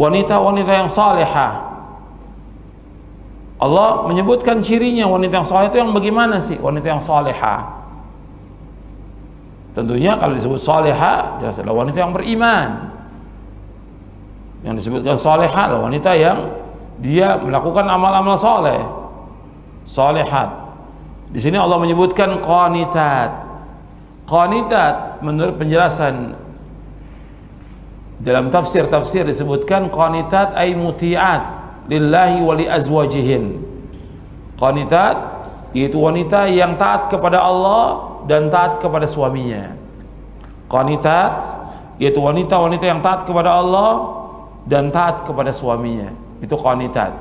wanita-wanita yang salihah. Allah menyebutkan cirinya wanita yang saleh itu yang bagaimana sih? Wanita yang salihah. Tentunya kalau disebut salihah, jelas adalah wanita yang beriman. Yang disebutkan salihah adalah wanita yang dia melakukan amal-amal saleh, salihat. Di sini Allah menyebutkan qanitat. Qanitat menurut penjelasan dalam tafsir-tafsir disebutkan qanitat ay muti'at lillahi wa li azwajihin. Qanitat yaitu wanita yang taat kepada Allah dan taat kepada suaminya. Qanitat yaitu wanita-wanita yang taat kepada Allah dan taat kepada suaminya. Itu qanitat.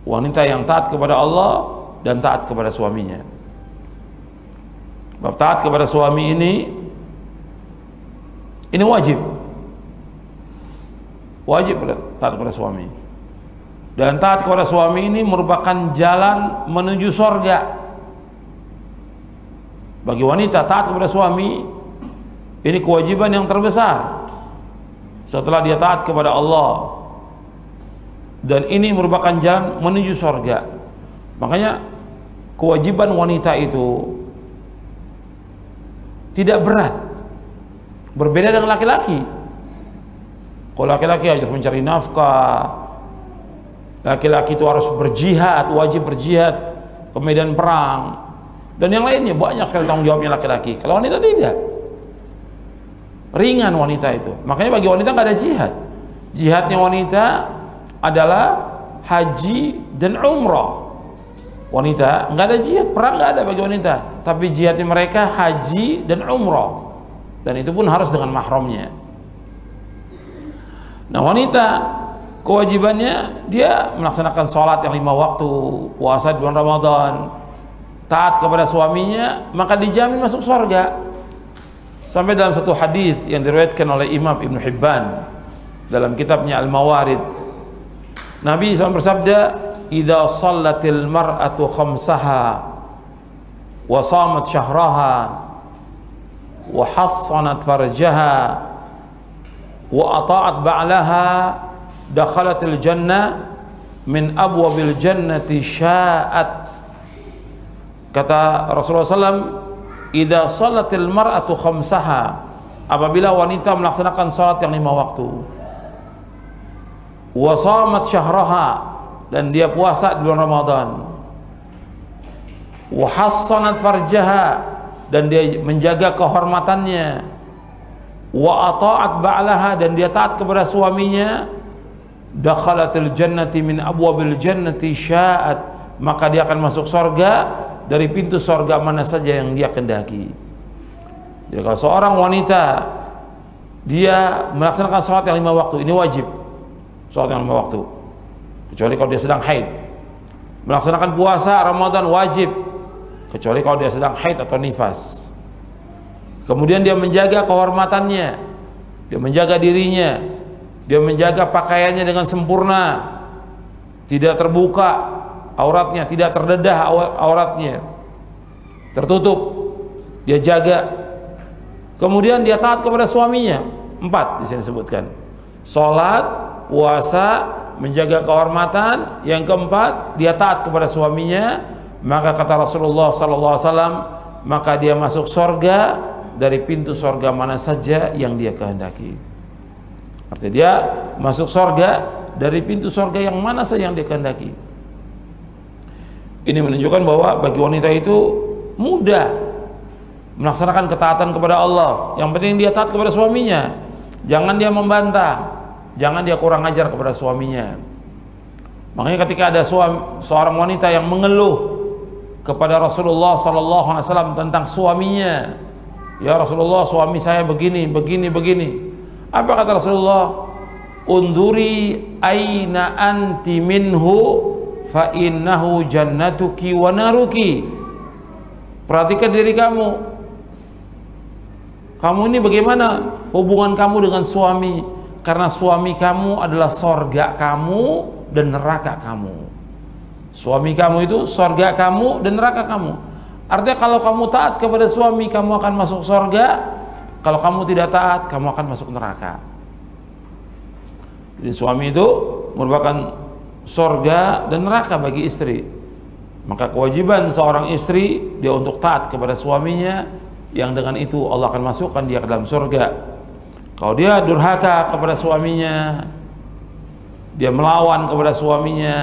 Wanita yang taat kepada Allah dan taat kepada suaminya. Bab taat kepada suami ini wajib. Wajib taat kepada suami. Dan taat kepada suami ini merupakan jalan menuju sorga. Bagi wanita taat kepada suami ini kewajiban yang terbesar setelah dia taat kepada Allah, dan ini merupakan jalan menuju sorga. Makanya kewajiban wanita itu tidak berat, berbeda dengan laki-laki. Kalau laki-laki harus mencari nafkah, laki-laki itu harus berjihad, wajib berjihad ke medan perang, dan yang lainnya banyak sekali tanggung jawabnya laki-laki. Kalau wanita tidak, ringan wanita itu. Makanya bagi wanita nggak ada jihad. Jihadnya wanita adalah haji dan umrah. Wanita nggak ada jihad, perang nggak ada bagi wanita, tapi jihadnya mereka haji dan umrah, dan itu pun harus dengan mahramnya. Nah, wanita kewajibannya dia melaksanakan sholat yang 5 waktu, puasa di bulan Ramadan, taat kepada suaminya, maka dijamin masuk surga. Sampai dalam satu hadis yang diriwayatkan oleh Imam Ibn Hibban dalam kitabnya Al-Mawarid, Nabi SAW bersabda, "Idza shallatil mar'atu khamsaha wa shamat syahraha wa hassanat farjaha wa ata'at ba'laha dakhalatil jannah min abwabil jannati sya'at." Kata Rasulullah SAW, "Idza shallatil mar'atu khamsaha," apabila wanita melaksanakan salat yang 5 waktu, wa shamat syahraha, dan dia puasa di bulan Ramadan, wa hassanat farjaha, dan dia menjaga kehormatannya, wa ata'at ba'laha, dan dia taat kepada suaminya, dakhalatil jannati min abwabil jannati sya'at, maka dia akan masuk surga dari pintu surga mana saja yang dia kendaki. Jadi kalau seorang wanita dia melaksanakan salat yang 5 waktu, ini wajib. Salat yang 5 waktu, kecuali kalau dia sedang haid. Melaksanakan puasa Ramadan wajib, kecuali kalau dia sedang haid atau nifas. Kemudian dia menjaga kehormatannya, dia menjaga dirinya, dia menjaga pakaiannya dengan sempurna, tidak terbuka auratnya, tidak terdedah auratnya, tertutup, dia jaga. Kemudian dia taat kepada suaminya. 4 di sini disebutkan: salat, puasa, menjaga kehormatan. Yang keempat, dia taat kepada suaminya. Maka kata Rasulullah SAW, maka dia masuk surga dari pintu surga mana saja yang dia kehendaki. Artinya dia masuk surga dari pintu surga yang mana saja yang dia kehendaki. Ini menunjukkan bahwa bagi wanita itu mudah melaksanakan ketaatan kepada Allah. Yang penting dia taat kepada suaminya, jangan dia membantah, jangan dia kurang ajar kepada suaminya. Makanya ketika ada seorang wanita yang mengeluh kepada Rasulullah SAW tentang suaminya, "Ya Rasulullah, suami saya begini, begini, begini." Apa kata Rasulullah? "Unduri aina anti minhu fa innahu jannatuki wa naruki." Perhatikan diri kamu. Kamu ini bagaimana hubungan kamu dengan suami? Karena suami kamu adalah sorga kamu dan neraka kamu. Suami kamu itu sorga kamu dan neraka kamu. Artinya kalau kamu taat kepada suami, kamu akan masuk sorga. Kalau kamu tidak taat, kamu akan masuk neraka. Jadi suami itu merupakan surga dan neraka bagi istri. Maka kewajiban seorang istri dia untuk taat kepada suaminya, yang dengan itu Allah akan masukkan dia ke dalam surga. Kalau dia durhaka kepada suaminya, dia melawan kepada suaminya,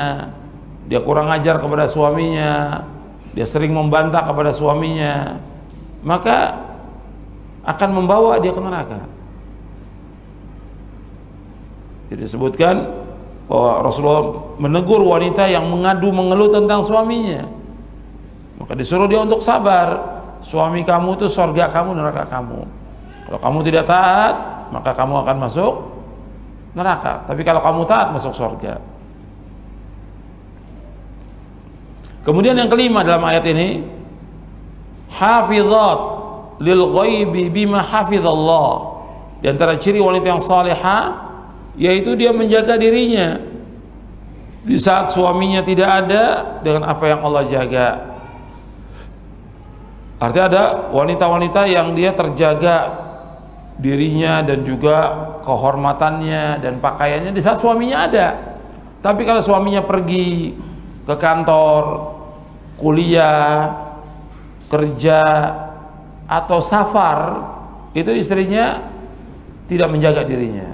dia kurang ajar kepada suaminya, dia sering membantah kepada suaminya, maka akan membawa dia ke neraka. Jadi disebutkan bahwa Rasulullah menegur wanita yang mengadu mengeluh tentang suaminya, maka disuruh dia untuk sabar. Suami kamu itu surga kamu, neraka kamu. Kalau kamu tidak taat, maka kamu akan masuk neraka. Tapi kalau kamu taat, masuk surga. Kemudian yang kelima dalam ayat ini, hafizat lil ghaibi bima hafizallah. Di antara ciri wanita yang salihah yaitu dia menjaga dirinya di saat suaminya tidak ada dengan apa yang Allah jaga. Artinya ada wanita-wanita yang dia terjaga dirinya dan juga kehormatannya dan pakaiannya di saat suaminya ada. Tapi kalau suaminya pergi ke kantor, kuliah, kerja, atau safar, itu istrinya tidak menjaga dirinya.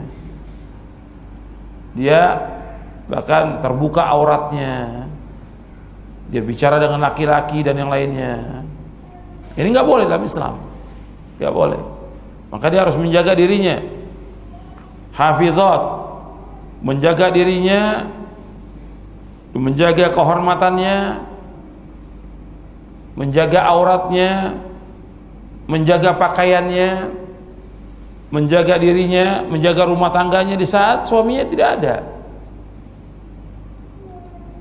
Dia bahkan terbuka auratnya, dia bicara dengan laki-laki dan yang lainnya. Ini nggak boleh dalam Islam, nggak boleh. Maka dia harus menjaga dirinya. Hafizat, menjaga dirinya, menjaga kehormatannya, menjaga auratnya, menjaga pakaiannya, menjaga dirinya, menjaga rumah tangganya di saat suaminya tidak ada.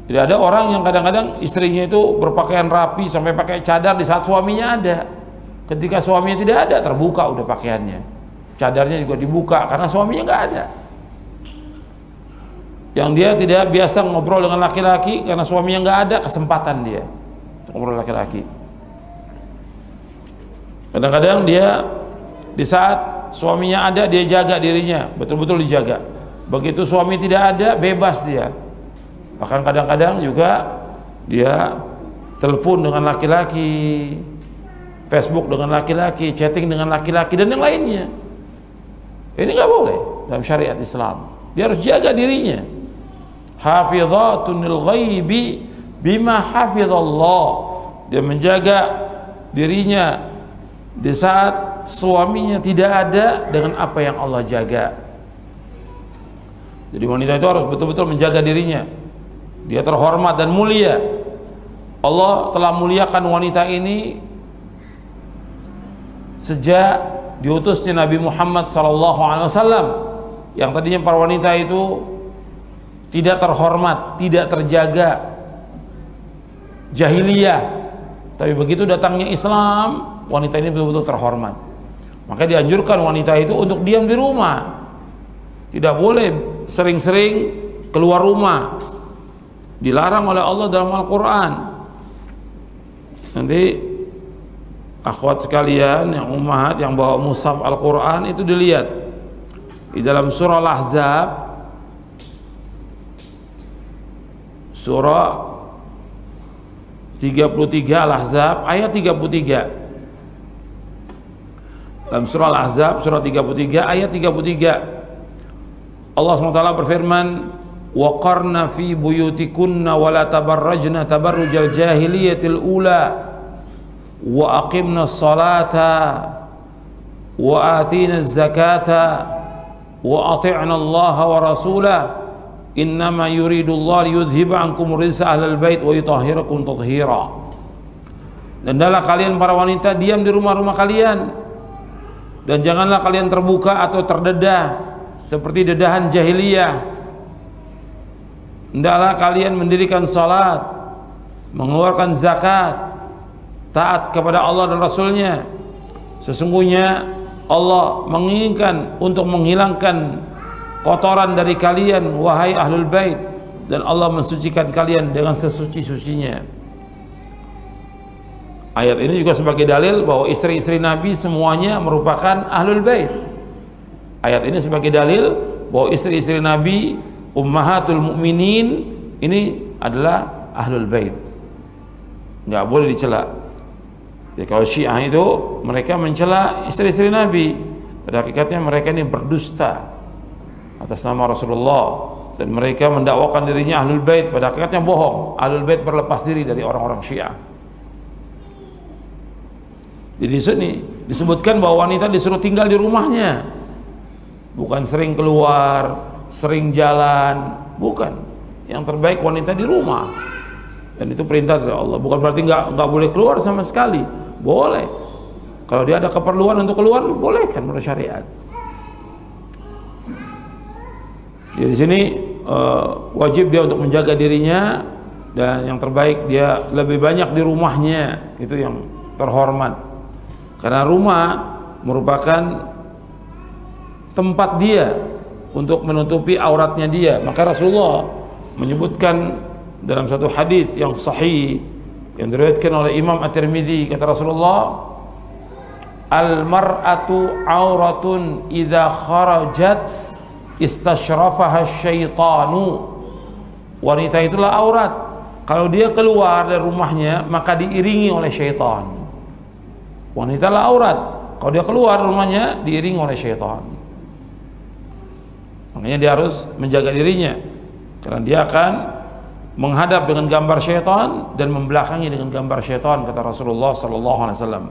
Tidak ada orang yang kadang-kadang istrinya itu berpakaian rapi sampai pakai cadar di saat suaminya ada. Ketika suaminya tidak ada, terbuka udah pakaiannya, cadarnya juga dibuka karena suaminya nggak ada. Yang dia tidak biasa ngobrol dengan laki-laki karena suaminya nggak ada, kesempatan dia ngobrol laki-laki. Kadang-kadang dia di saat suaminya ada, dia jaga dirinya, betul-betul dijaga. Begitu suami tidak ada, bebas dia. Bahkan kadang-kadang juga dia telepon dengan laki-laki, Facebook dengan laki-laki, chatting dengan laki-laki dan yang lainnya. Ini nggak boleh dalam syariat Islam. Dia harus jaga dirinya. Hafizatun lil ghaibi bima hafizallah. Dia menjaga dirinya di saat suaminya tidak ada dengan apa yang Allah jaga. Jadi wanita itu harus betul-betul menjaga dirinya. Dia terhormat dan mulia. Allah telah muliakan wanita ini sejak diutusnya Nabi Muhammad SAW, yang tadinya para wanita itu tidak terhormat, tidak terjaga, jahiliyah. Tapi begitu datangnya Islam, wanita ini betul-betul terhormat. Maka dianjurkan wanita itu untuk diam di rumah, tidak boleh sering-sering keluar rumah, dilarang oleh Allah dalam Al-Quran. Nanti akhwat sekalian yang ummahat yang bawa mushaf Al-Quran itu dilihat di dalam surah Al-Ahzab, surah 33 Al-Ahzab ayat 33. Dalam surah Al-Ahzab surah 33 ayat 33 Allah SWT berfirman, وَقَرْنَ فِي بُيُوتِكُنَّ وَلَا تَبَرَّجْنَ تَبَرُّجَ الْجَاهِلِيَّةِ الْأُولَى وَأَقِمْنَا الصَّلَاةَ وَآتِينَا الزَّكَاةَ وَأَطِعْنَا اللَّهَ وَرَسُولَهُ إِنَّمَا يُرِيدُ اللَّهُ لِيُذْهِبَ عَنْكُمُ الرِّجْسَ أَهْلَ الْبَيْتِ وَيُطَهِّرَكُمْ تَطْهِيرًا. Dan hendaklah kalian para wanita diam di rumah-rumah kalian, dan janganlah kalian terbuka atau terdedah seperti dedahan jahiliyah. Hendaklah kalian mendirikan salat, mengeluarkan zakat, taat kepada Allah dan Rasulnya. Sesungguhnya Allah menginginkan untuk menghilangkan kotoran dari kalian, wahai ahlul bait, dan Allah mensucikan kalian dengan sesuci-sucinya. Ayat ini juga sebagai dalil bahwa istri-istri Nabi semuanya merupakan ahlul bait. Ayat ini sebagai dalil bahwa istri-istri Nabi ummahatul mukminin ini adalah ahlul bait, nggak boleh dicela. Jadi kalau Syiah itu mereka mencela istri-istri Nabi, pada hakikatnya mereka ini berdusta atas nama Rasulullah, dan mereka mendakwakan dirinya ahlul bait, pada hakikatnya bohong. Ahlul bait berlepas diri dari orang-orang Syiah. Jadi di sini disebutkan bahwa wanita disuruh tinggal di rumahnya, bukan sering keluar, sering jalan, bukan. Yang terbaik wanita di rumah, dan itu perintah dari Allah. Bukan berarti nggak boleh keluar sama sekali, boleh. Kalau dia ada keperluan untuk keluar, boleh kan menurut syariat. Jadi di sini wajib dia untuk menjaga dirinya, dan yang terbaik dia lebih banyak di rumahnya, itu yang terhormat. Karena rumah merupakan tempat dia untuk menutupi auratnya dia. Maka Rasulullah menyebutkan dalam satu hadis yang sahih yang diriwayatkan oleh Imam At-Tirmidzi, kata Rasulullah, al-mar'atu auratun idza kharajat istashrafaha syaitanu. Wanita itulah aurat, kalau dia keluar dari rumahnya maka diiringi oleh syaitan. Wanita lah aurat, kalau dia keluar rumahnya diiringi oleh syaitan. Makanya dia harus menjaga dirinya, karena dia akan menghadap dengan gambar syaitan dan membelakangi dengan gambar syaitan, kata Rasulullah sallallahu alaihi wasallam.